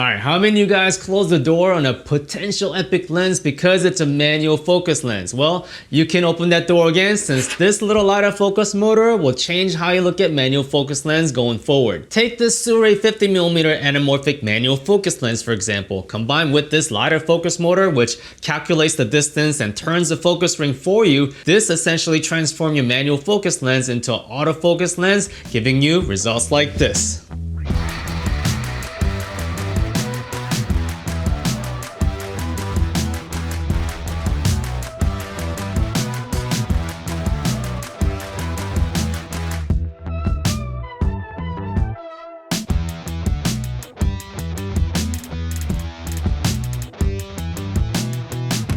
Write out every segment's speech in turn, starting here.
Alright, how many of you guys close the door on a potential epic lens because it's a manual focus lens? Well, you can open that door again since this little LiDAR focus motor will change how you look at manual focus lens going forward. Take this Sirui 50mm anamorphic manual focus lens for example, combined with this LiDAR focus motor which calculates the distance and turns the focus ring for you. This essentially transforms your manual focus lens into an autofocus lens, giving you results like this.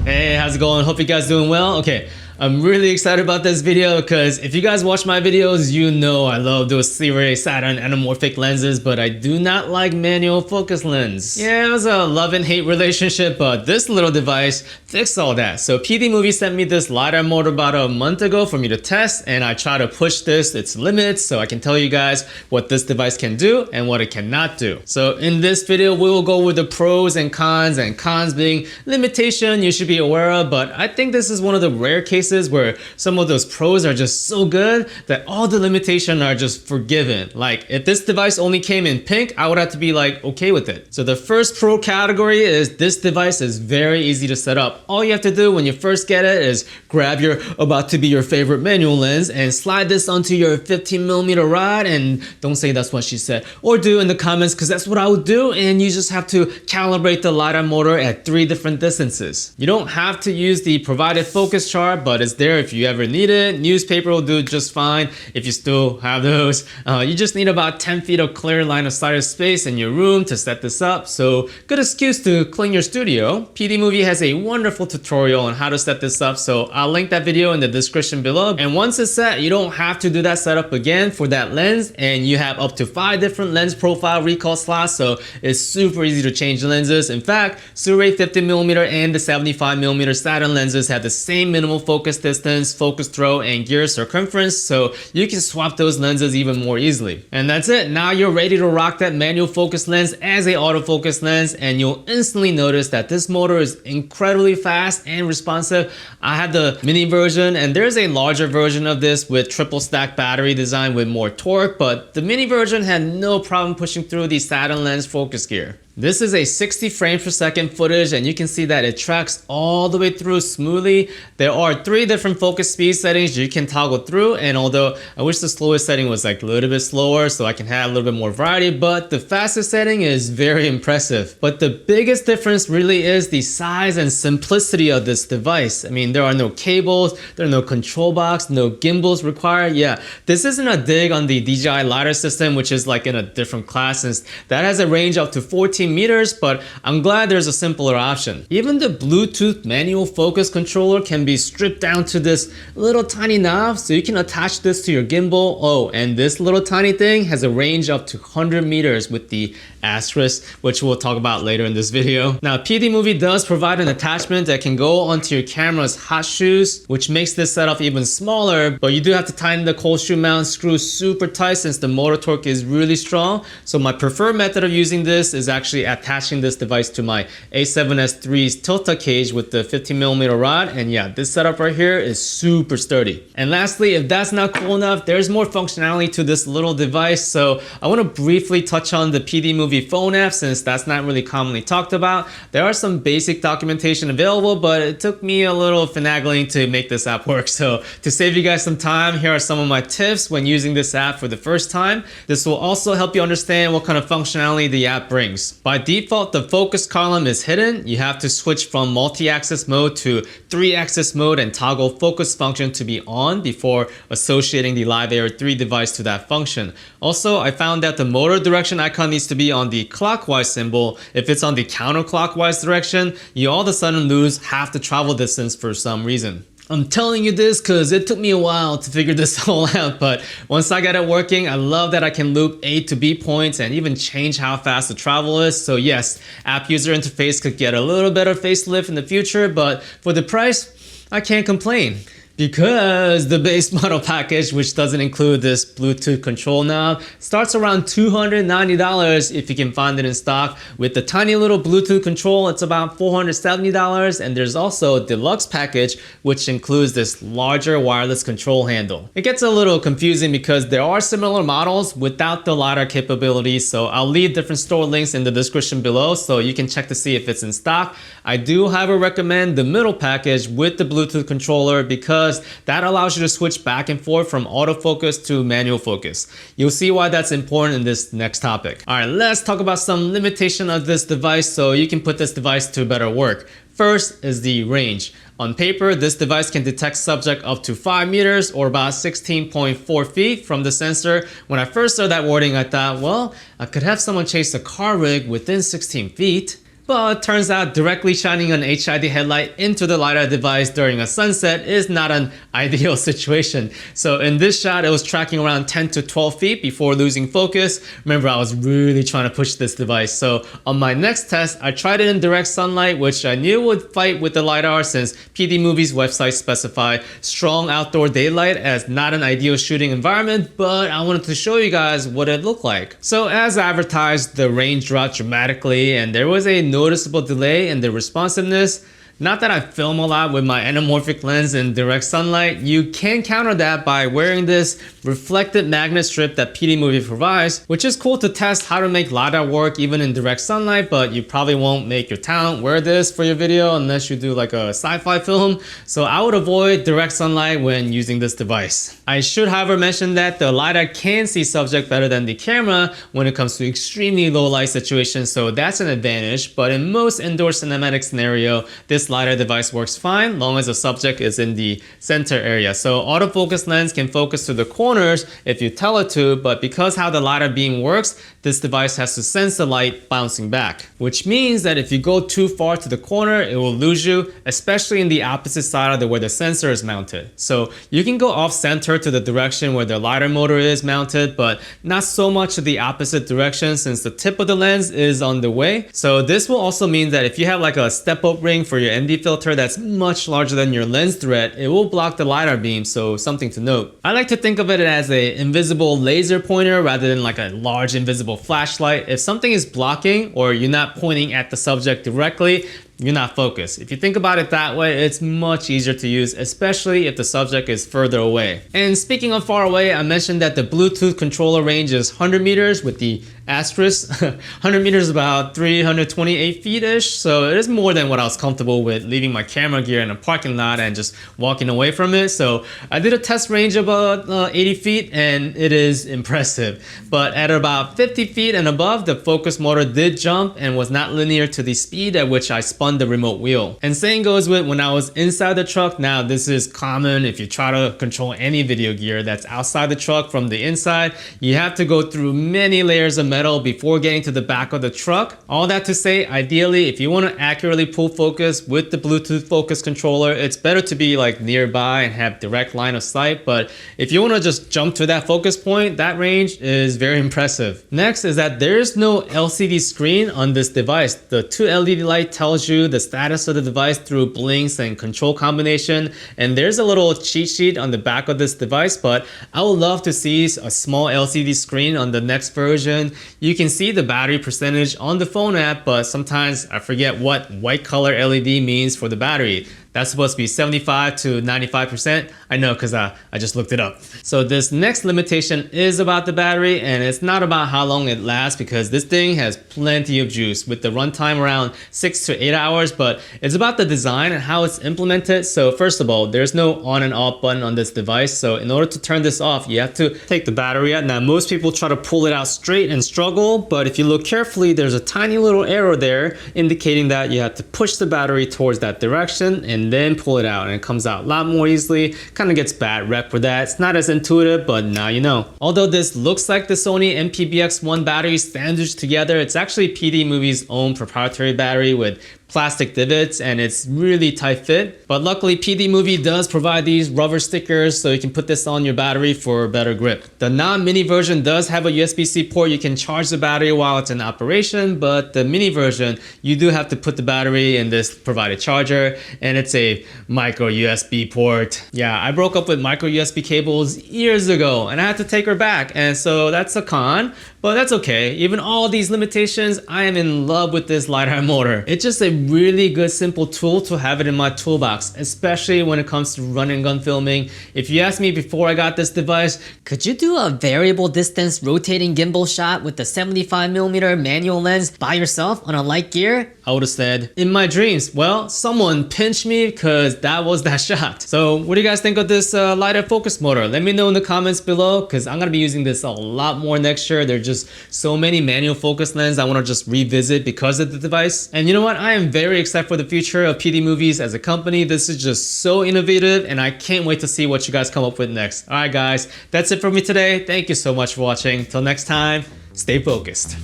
Hey, how's it going? Hope you guys doing well. Okay, I'm really excited about this video because if you guys watch my videos, you know I love those Sirui Saturn anamorphic lenses, but I do not like manual focus lens. Yeah, it was a love and hate relationship, but this little device fixed all that. So PD Movie sent me this LiDAR motor about a month ago for me to test, and I try to push its limits so I can tell you guys what this device can do and what it cannot do. So in this video, we will go with the pros and cons being limitation you should be aware of, but I think this is one of the rare cases where some of those pros are just so good that all the limitations are just forgiven. Like if this device only came in pink, I would have to be like okay with it. So the first pro category is this device is very easy to set up. All you have to do when you first get it is grab your about to be your favorite manual lens and slide this onto your 15mm rod, and don't say that's what she said, or do in the comments because that's what I would do, and you just have to calibrate the LiDAR motor at 3 different distances. You don't have to use the provided focus chart, but it's there if you ever need it. Newspaper will do just fine if you still have those. You just need about 10 feet of clear line of sight of space in your room to set this up, so good excuse to clean your studio. PD Movie has a wonderful tutorial on how to set this up, so I'll link that video in the description below. And once it's set, you don't have to do that setup again for that lens, and you have up to 5 different lens profile recall slots, so it's super easy to change lenses. In fact, Sirui 50mm and the 75mm Saturn lenses have the same minimal focus distance, focus throw, and gear circumference, so you can swap those lenses even more easily. And that's it. Now you're ready to rock that manual focus lens as a autofocus lens, and you'll instantly notice that this motor is incredibly fast and responsive. I have the mini version, and there's a larger version of this with triple stack battery design with more torque, but the mini version had no problem pushing through the Saturn lens focus gear. This is a 60 frames per second footage, and you can see that it tracks all the way through smoothly. There are 3 different focus speed settings you can toggle through, and although I wish the slowest setting was like a little bit slower so I can have a little bit more variety, but the fastest setting is very impressive. But the biggest difference really is the size and simplicity of this device. I mean, there are no cables, there are no control box, no gimbals required. Yeah, this isn't a dig on the DJI Lidar system, which is like in a different class since that has a range up to 14 meters, but I'm glad there's a simpler option. Even the Bluetooth manual focus controller can be stripped down to this little tiny knob, so you can attach this to your gimbal. Oh, and this little tiny thing has a range up to 100 meters with the asterisk, which we'll talk about later in this video. Now, PD Movie does provide an attachment that can go onto your camera's hot shoes, which makes this setup even smaller, but you do have to tighten the cold shoe mount screw super tight since the motor torque is really strong. So my preferred method of using this is actually attaching this device to my A7S III's Tilta cage with the 15mm rod, and yeah, this setup right here is super sturdy. And lastly, if that's not cool enough, there's more functionality to this little device, so I want to briefly touch on the PD Movie phone app since that's not really commonly talked about. There are some basic documentation available, but it took me a little finagling to make this app work. So to save you guys some time, here are some of my tips when using this app for the first time. This will also help you understand what kind of functionality the app brings. By default, the focus column is hidden. You have to switch from multi-axis mode to 3-axis mode and toggle focus function to be on before associating the Live Air 3 device to that function. Also, I found that the motor direction icon needs to be on the clockwise symbol. If it's on the counterclockwise direction, you all of a sudden lose half the travel distance for some reason. I'm telling you this because it took me a while to figure this all out, but once I got it working, I love that I can loop A to B points and even change how fast the travel is. So yes, app user interface could get a little better facelift in the future, but for the price, I can't complain. Because the base model package, which doesn't include this Bluetooth control knob, starts around $290 if you can find it in stock. With the tiny little Bluetooth control, it's about $470, and there's also a deluxe package, which includes this larger wireless control handle. It gets a little confusing because there are similar models without the LiDAR capabilities, so I'll leave different store links in the description below so you can check to see if it's in stock. I do, however, recommend the middle package with the Bluetooth controller because that allows you to switch back and forth from autofocus to manual focus. You'll see why that's important in this next topic. All right, let's talk about some limitation of this device so you can put this device to better work. First is the range. On paper, this device can detect subject up to 5 meters or about 16.4 feet from the sensor. When I first saw that wording, I thought, well, I could have someone chase a car rig within 16 feet. But it turns out directly shining an HID headlight into the LiDAR device during a sunset is not an ideal situation. So in this shot, it was tracking around 10 to 12 feet before losing focus. Remember, I was really trying to push this device. So on my next test, I tried it in direct sunlight, which I knew would fight with the LiDAR since PD Movie's website specify strong outdoor daylight as not an ideal shooting environment, but I wanted to show you guys what it looked like. So as advertised, the range dropped dramatically and there was a noticeable delay in the responsiveness. Not that I film a lot with my anamorphic lens in direct sunlight. You can counter that by wearing this reflected magnet strip that PD Movie provides, which is cool to test how to make LiDAR work even in direct sunlight, but you probably won't make your talent wear this for your video unless you do like a sci-fi film. So I would avoid direct sunlight when using this device. I should however mention that the LiDAR can see subject better than the camera when it comes to extremely low light situations, so that's an advantage. But in most indoor cinematic scenario, this LiDAR device works fine long as the subject is in the center area. So autofocus lens can focus to the corners if you tell it to, but because how the LiDAR beam works, this device has to sense the light bouncing back, which means that if you go too far to the corner, it will lose you, especially in the opposite side of where the sensor is mounted. So you can go off center to the direction where the LiDAR motor is mounted, but not so much to the opposite direction since the tip of the lens is on the way. So this will also mean that if you have like a step-up ring for your ND filter that's much larger than your lens thread, it will block the LiDAR beam, so something to note. I like to think of it as an invisible laser pointer rather than like a large invisible flashlight. If something is blocking or you're not pointing at the subject directly, you're not focused. If you think about it that way, it's much easier to use, especially if the subject is further away. And speaking of far away, I mentioned that the Bluetooth controller range is 100 meters with the asterisk. 100 meters is about 328 feet-ish, so it is more than what I was comfortable with leaving my camera gear in a parking lot and just walking away from it. So I did a test range of about 80 feet and it is impressive. But at about 50 feet and above, the focus motor did jump and was not linear to the speed at which I spun the remote wheel. And same goes with when I was inside the truck. Now this is common if you try to control any video gear that's outside the truck from the inside. You have to go through many layers of metal before getting to the back of the truck. All that to say, ideally, if you want to accurately pull focus with the Bluetooth focus controller, it's better to be like nearby and have direct line of sight. But if you want to just jump to that focus point, that range is very impressive. Next is that there's no LCD screen on this device. The 2 LED light tells you the status of the device through blinks and control combination, and there's a little cheat sheet on the back of this device, but I would love to see a small LCD screen on the next version. You can see the battery percentage on the phone app, but sometimes I forget what white color LED means for the battery. That's supposed to be 75 to 95%. I know because I just looked it up. So this next limitation is about the battery, and it's not about how long it lasts because this thing has plenty of juice with the runtime around 6 to 8 hours, but it's about the design and how it's implemented. So first of all, there's no on and off button on this device. So in order to turn this off, you have to take the battery out. Now most people try to pull it out straight and struggle, but if you look carefully, there's a tiny little arrow there indicating that you have to push the battery towards that direction and then pull it out, and it comes out a lot more easily. Kind of gets bad rep for that. It's not as intuitive, but now you know. Although this looks like the Sony MPBX1 battery sandwiched together, it's actually PD Movie's own proprietary battery with plastic divots and it's really tight fit. But luckily PD Movie does provide these rubber stickers so you can put this on your battery for better grip. The non-mini version does have a USB-C port. You can charge the battery while it's in operation, but the mini version, you do have to put the battery in this provided charger, and it's a micro USB port. Yeah, I broke up with micro USB cables years ago and I had to take her back, and so that's a con, but that's okay. Even all these limitations, I am in love with this LiDAR motor. It's just a really good simple tool to have it in my toolbox, especially when it comes to run and gun filming. If you asked me before I got this device, could you do a variable distance rotating gimbal shot with the 75mm manual lens by yourself on a light gear? I would have said, in my dreams. Well, someone pinched me because that was that shot. So what do you guys think of this LiDAR focus motor? Let me know in the comments below, because I'm going to be using this a lot more next year. There's just so many manual focus lenses I want to just revisit because of the device. And you know what? I am very excited for the future of PD Movies as a company. This is just so innovative and I can't wait to see what you guys come up with next. Alright guys, that's it for me today. Thank you so much for watching. Till next time, stay focused.